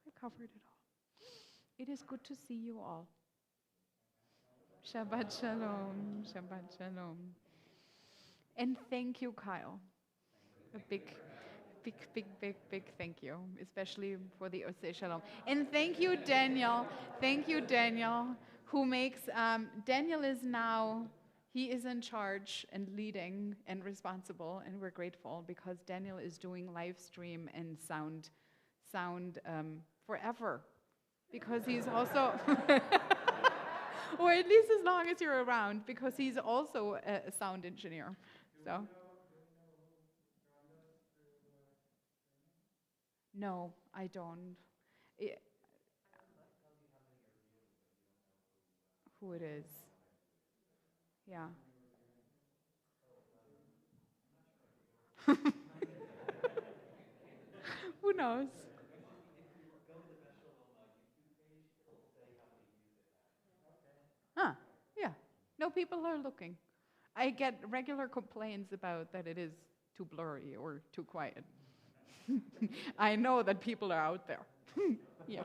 I covered it all. It is good to see you all. Shabbat Shalom, Shabbat Shalom. And thank you, Kyle. A big thank you, especially for the Oseh Shalom. And thank you, Daniel. Thank you, Daniel, who makes, Daniel is now, he is in charge and leading and responsible, and we're grateful because Daniel is doing live stream and sound forever, because he's also, or at least as long as you're around, because he's also a sound engineer. So. No, I don't. Who it is. Yeah. Who knows? Yeah. No, people are looking. I get regular complaints about that it is too blurry or too quiet. I know that people are out there. Yeah.